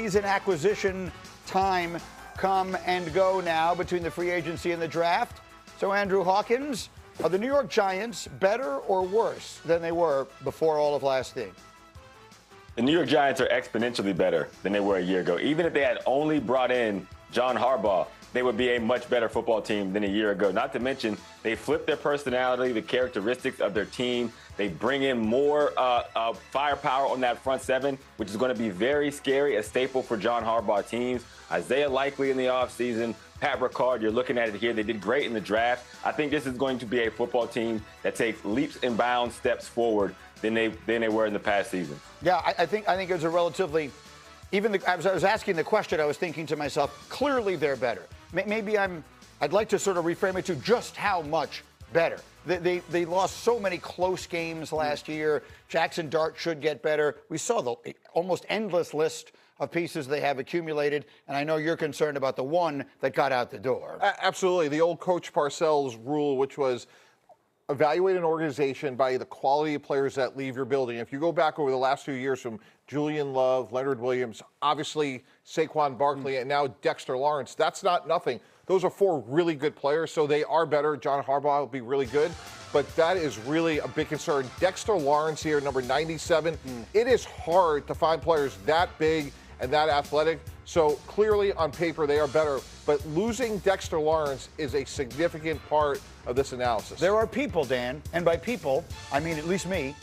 offseason acquisition time come and go now between the free agency and the draft. So, Andrew Hawkins, are the New York Giants better or worse than they were before all of last thing? The New York Giants are exponentially better than they were a year ago. Even if they had only brought in John Harbaugh, they would be a much better football team than a year ago. Not to mention, they flipped their personality, the characteristics of their team. They bring in more firepower on that front seven, which is going to be very scary, a staple for John Harbaugh teams. Isaiah Likely in the offseason, Pat Ricard, you're looking at it here. They did great in the draft. I think this is going to be a football team that takes leaps and bounds steps forward than they were in the past season. Yeah, I think it was a relatively, as I was asking the question, I was thinking to myself, clearly they're better. Maybe I'd like to sort of reframe it to just how much better. They lost so many close games last year. Jackson Dart should get better. We saw the almost endless list of pieces they have accumulated, and I know you're concerned about the one that got out the door. Absolutely. The old Coach Parcells rule, which was evaluate an organization by the quality of players that leave your building. If you go back over the last few years from Julian Love, Leonard Williams, obviously Saquon Barkley, and now Dexter Lawrence, that's not nothing. Those are four really good players, so they are better. John Harbaugh will be really good, but that is really a big concern. Dexter Lawrence here, number 97. It is hard to find players that big and that athletic, so clearly on paper they are better, but losing Dexter Lawrence is a significant part of this analysis. There are people, Dan, and by people, I mean at least me,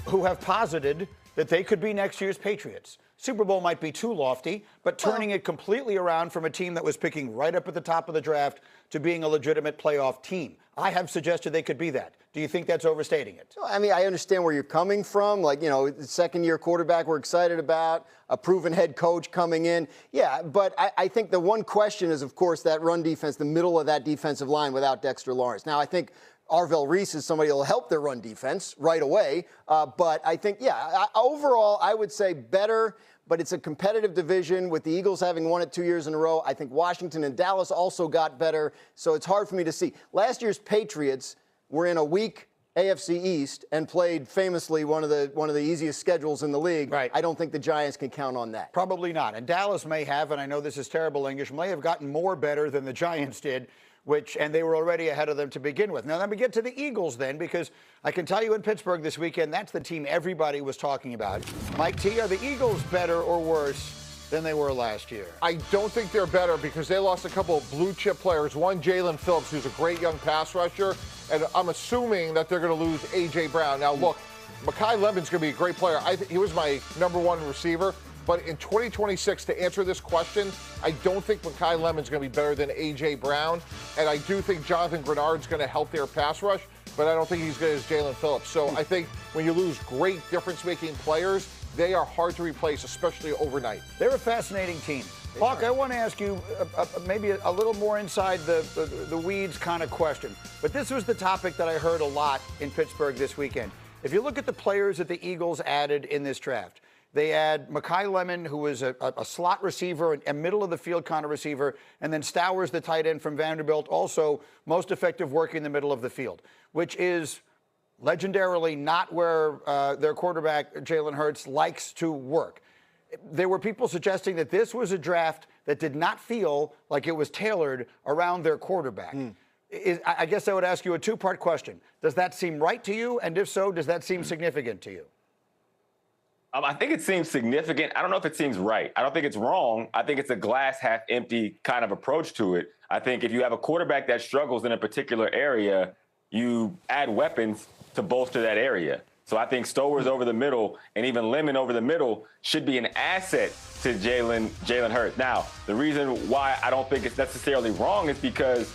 who have posited that they could be next year's Patriots. Super Bowl might be too lofty, but turning it completely around from a team that was picking right up at the top of the draft to being a legitimate playoff team. I have suggested they could be that. Do you think that's overstating it? I mean, I understand where you're coming from. Like, you know, second-year quarterback we're excited about, a proven head coach coming in. Yeah, but I think the one question is, of course, that run defense, the middle of that defensive line without Dexter Lawrence. Now, I think Arvell Reese is somebody who will help their run defense right away. But I think, overall, I would say better, but it's a competitive division with the Eagles having won it 2 years in a row. I think Washington and Dallas also got better, so it's hard for me to see. Last year's Patriots were in a weak AFC East and played famously one of the easiest schedules in the league. Right. I don't think the Giants can count on that. Probably not. And Dallas may have, and I know this is terrible English, may have gotten more better than the Giants did, and they were already ahead of them to begin with. Now, let me get to the Eagles then, because I can tell you in Pittsburgh this weekend, that's the team everybody was talking about. Mike T, are the Eagles better or worse than they were last year? I don't think they're better because they lost a couple of blue-chip players. One, Jalen Phillips, who's a great young pass rusher, and I'm assuming that they're going to lose A.J. Brown. Now, look, Mekhi Lemon's going to be a great player. He was my number one receiver. But in 2026, to answer this question, I don't think Mekhi Lemon's going to be better than A.J. Brown. And I do think Jonathan Grenard's going to help their pass rush, but I don't think he's good as Jalen Phillips. So I think when you lose great difference-making players, they are hard to replace, especially overnight. They're a fascinating team. Hawk, I want to ask you maybe a little more inside the weeds kind of question. But this was the topic that I heard a lot in Pittsburgh this weekend. If you look at the players that the Eagles added in this draft, they add Mekhi Lemon, who is a slot receiver, a middle-of-the-field kind of receiver, and then Stowers, the tight end from Vanderbilt, also most effective working in the middle of the field, which is legendarily not where their quarterback, Jalen Hurts, likes to work. There were people suggesting that this was a draft that did not feel like it was tailored around their quarterback. I guess I would ask you a two-part question. Does that seem right to you? And if so, does that seem significant to you? I think it seems significant. I don't know if it seems right. I don't think it's wrong. I think it's a glass half empty kind of approach to it. I think if you have a quarterback that struggles in a particular area, you add weapons to bolster that area. So I think Stowers over the middle and even Lemon over the middle should be an asset to Jalen Hurts. Now, the reason why I don't think it's necessarily wrong is because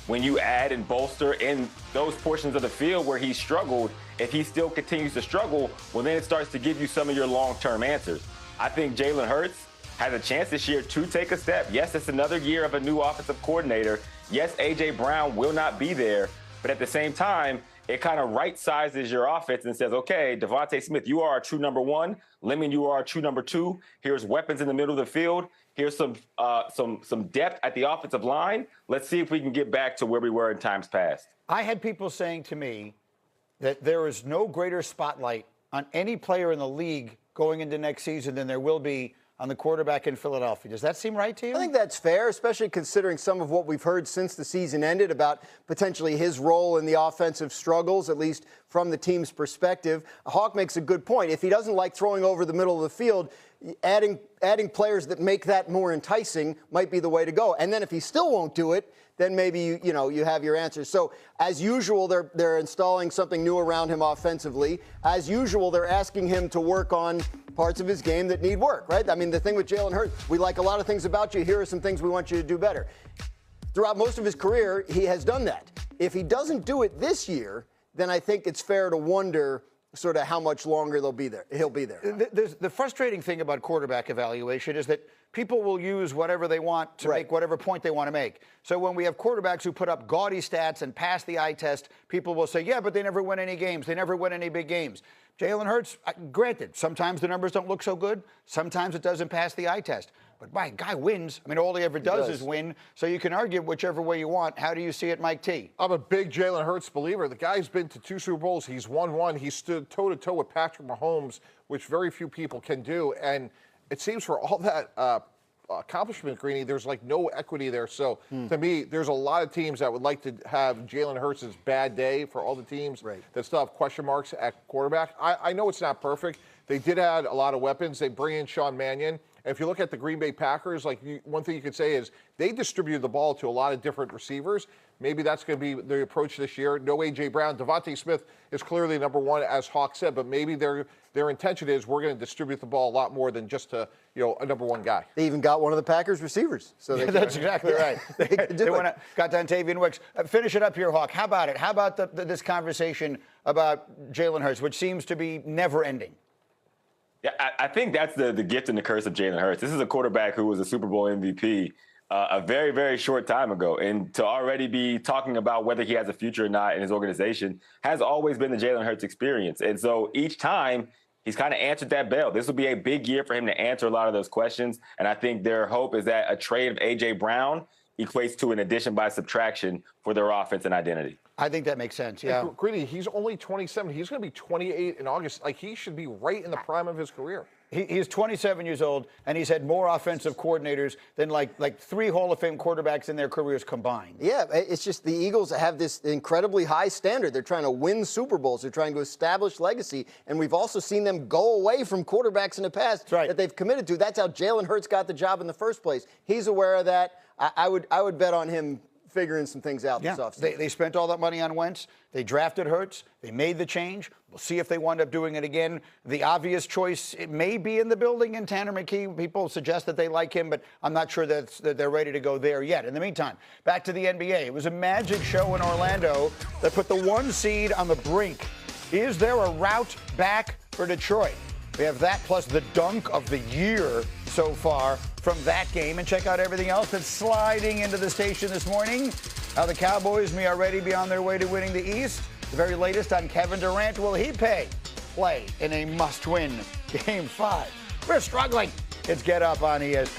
when you add and bolster in those portions of the field where he struggled, if he still continues to struggle, well, then it starts to give you some of your long-term answers. I think Jalen Hurts has a chance this year to take a step. Yes, it's another year of a new offensive coordinator. Yes, A.J. Brown will not be there, but at the same time, it kind of right-sizes your offense and says, okay, Devontae Smith, you are a true number one. Lemon, you are a true number two. Here's weapons in the middle of the field. Here's some depth at the offensive line. Let's see if we can get back to where we were in times past. I had people saying to me that there is no greater spotlight on any player in the league going into next season than there will be on the quarterback in Philadelphia. Does that seem right to you? I think that's fair, especially considering some of what we've heard since the season ended about potentially his role in the offensive struggles, at least from the team's perspective. Hawk makes a good point. If he doesn't like throwing over the middle of the field, adding players that make that more enticing might be the way to go. And then if he still won't do it, then maybe you have your answers. So as usual, they're installing something new around him offensively. As usual, they're asking him to work on parts of his game that need work, right? I mean, the thing with Jalen Hurts, we like a lot of things about you. Here are some things we want you to do better. Throughout most of his career, he has done that. If he doesn't do it this year, then I think it's fair to wonder sort of how much longer he'll be there. The frustrating thing about quarterback evaluation is that people will use whatever they want to make whatever point they want to make. So when we have quarterbacks who put up gaudy stats and pass the eye test, people will say, yeah, but they never win any games. They never win any big games. Jalen Hurts, granted, sometimes the numbers don't look so good. Sometimes it doesn't pass the eye test. But my guy wins. I mean, all he ever does is win. So you can argue whichever way you want. How do you see it, Mike T? I'm a big Jalen Hurts believer. The guy's been to 2 Super Bowls. He's won 1. He stood toe-to-toe with Patrick Mahomes, which very few people can do. And it seems for all that accomplishment, Greeny, there's like no equity there. So to me, there's a lot of teams that would like to have Jalen Hurts' bad day for all the teams that still have question marks at quarterback. I know it's not perfect. They did add a lot of weapons. They bring in Sean Mannion. And if you look at the Green Bay Packers, one thing you could say is they distributed the ball to a lot of different receivers. Maybe that's going to be the approach this year. No A.J. Brown. Devontae Smith is clearly number 1, as Hawk said, but maybe their intention is we're going to distribute the ball a lot more than just a number 1 guy. They even got one of the Packers receivers. So that's exactly right. They got Dontavian Wicks. Finish it up here, Hawk. How about it? How about this conversation about Jalen Hurts, which seems to be never ending? Yeah, I think that's the gift and the curse of Jalen Hurts. This is a quarterback who was a Super Bowl MVP a very, very short time ago. And to already be talking about whether he has a future or not in his organization has always been the Jalen Hurts experience. And so each time he's kind of answered that bell. This will be a big year for him to answer a lot of those questions. And I think their hope is that a trade of A.J. Brown equates to an addition by subtraction for their offense and identity. I think that makes sense, yeah. Greeny, he's only 27. He's going to be 28 in August. He should be right in the prime of his career. He's 27 years old, and he's had more offensive coordinators than like 3 Hall of Fame quarterbacks in their careers combined. Yeah, it's just the Eagles have this incredibly high standard. They're trying to win Super Bowls. They're trying to establish legacy, and we've also seen them go away from quarterbacks in the past that they've committed to. That's how Jalen Hurts got the job in the first place. He's aware of that. I would bet on him figuring some things out this offseason. They spent all that money on Wentz. They drafted Hurts. They made the change. We'll see if they wind up doing it again. The obvious choice, it may be in the building in Tanner McKee. People suggest that they like him, but I'm not sure that they're ready to go there yet. In the meantime, back to the NBA. It was a magic show in Orlando that put the 1 seed on the brink. Is there a route back for Detroit? We have that plus the dunk of the year so far from that game. And check out everything else that's sliding into the station this morning. How the Cowboys may already be on their way to winning the East. The very latest on Kevin Durant. Will he play in a must-win Game 5? We're struggling. It's Get Up on ESPN.